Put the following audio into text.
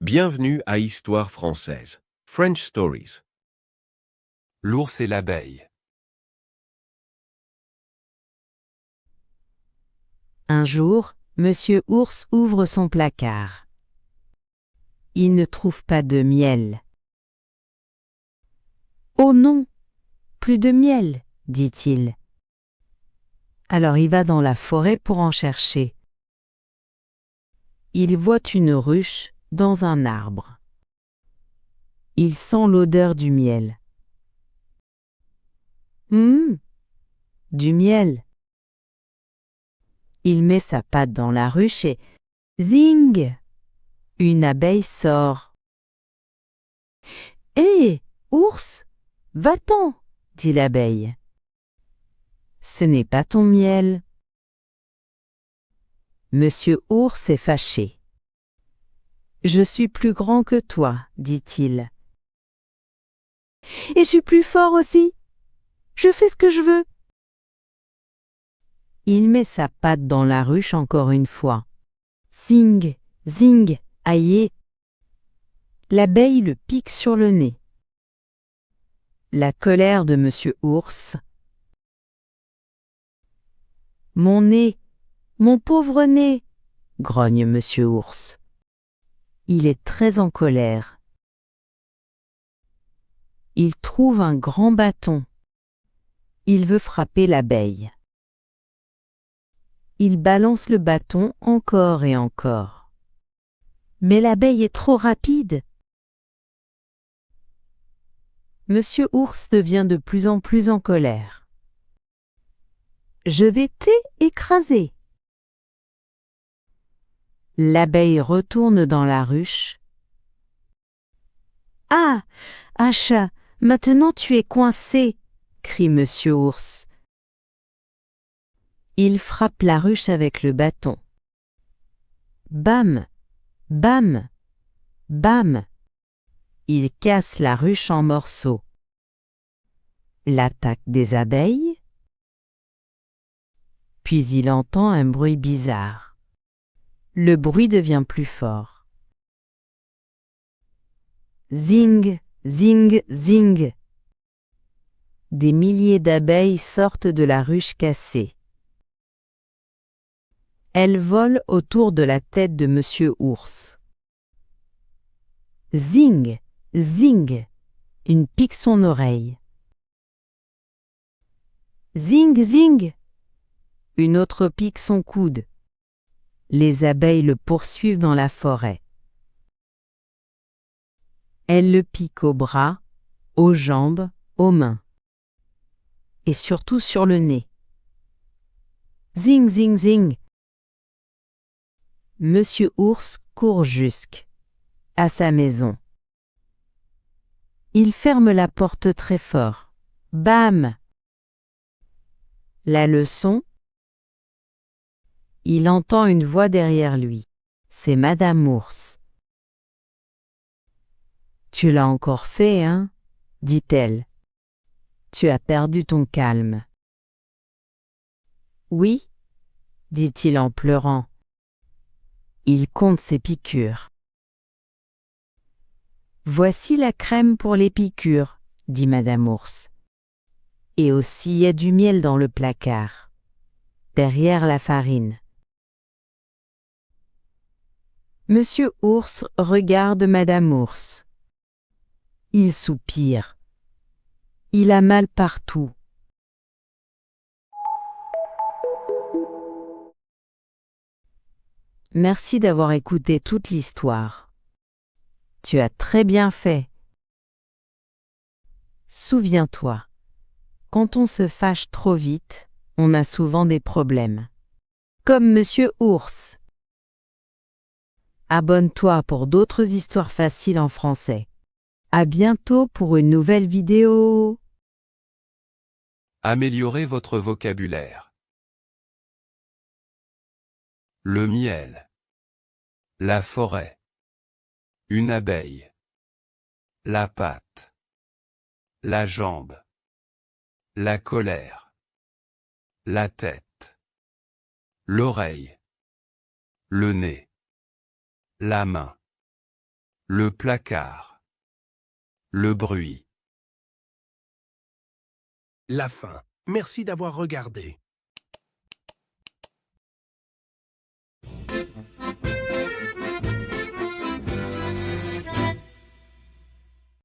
Bienvenue à Histoire française. French Stories. L'ours et l'abeille. Un jour, Monsieur Ours ouvre son placard. Il ne trouve pas de miel. « Oh non, plus de miel !» dit-il. Alors il va dans la forêt pour en chercher. Il voit une ruche dans un arbre. Il sent l'odeur du miel. Du miel. Il met sa patte dans la ruche et zing! Une abeille sort. « Hé, ours, va-t'en !» dit l'abeille. « Ce n'est pas ton miel. » Monsieur Ours est fâché. « Je suis plus grand que toi, dit-il. Et je suis plus fort aussi. Je fais ce que je veux. » Il met sa patte dans la ruche encore une fois. Zing, zing, aïe. L'abeille le pique sur le nez. La colère de Monsieur Ours. « Mon nez, mon pauvre nez !» grogne Monsieur Ours. Il est très en colère. Il trouve un grand bâton. Il veut frapper l'abeille. Il balance le bâton encore et encore. Mais l'abeille est trop rapide. Monsieur Ours devient de plus en plus en colère. « Je vais t'écraser !» L'abeille retourne dans la ruche. « Ah, Acha, maintenant tu es coincé !» crie Monsieur Ours. Il frappe la ruche avec le bâton. Bam, bam, bam. Il casse la ruche en morceaux. L'attaque des abeilles. Puis il entend un bruit bizarre. Le bruit devient plus fort. Zing, zing, zing. Des milliers d'abeilles sortent de la ruche cassée. Elles volent autour de la tête de Monsieur Ours. Zing, zing. Une pique son oreille. Zing, zing. Une autre pique son coude. Les abeilles le poursuivent dans la forêt. Elles le piquent aux bras, aux jambes, aux mains. Et surtout sur le nez. Zing, zing, zing. Monsieur Ours court jusqu'à sa maison. Il ferme la porte très fort. Bam! La leçon? Il entend une voix derrière lui. C'est Madame Ours. « Tu l'as encore fait, hein ?» dit-elle. « Tu as perdu ton calme. »« Oui, » dit-il en pleurant. Il compte ses piqûres. « Voici la crème pour les piqûres, » dit Madame Ours. « Et aussi il y a du miel dans le placard, derrière la farine. » Monsieur Ours regarde Madame Ours. Il soupire. Il a mal partout. Merci d'avoir écouté toute l'histoire. Tu as très bien fait. Souviens-toi, quand on se fâche trop vite, on a souvent des problèmes. Comme Monsieur Ours. Abonne-toi pour d'autres histoires faciles en français. À bientôt pour une nouvelle vidéo. Améliorez votre vocabulaire. Le miel. La forêt. Une abeille. La patte. La jambe. La colère. La tête. L'oreille. Le nez. La main. Le placard. Le bruit. La fin. Merci d'avoir regardé.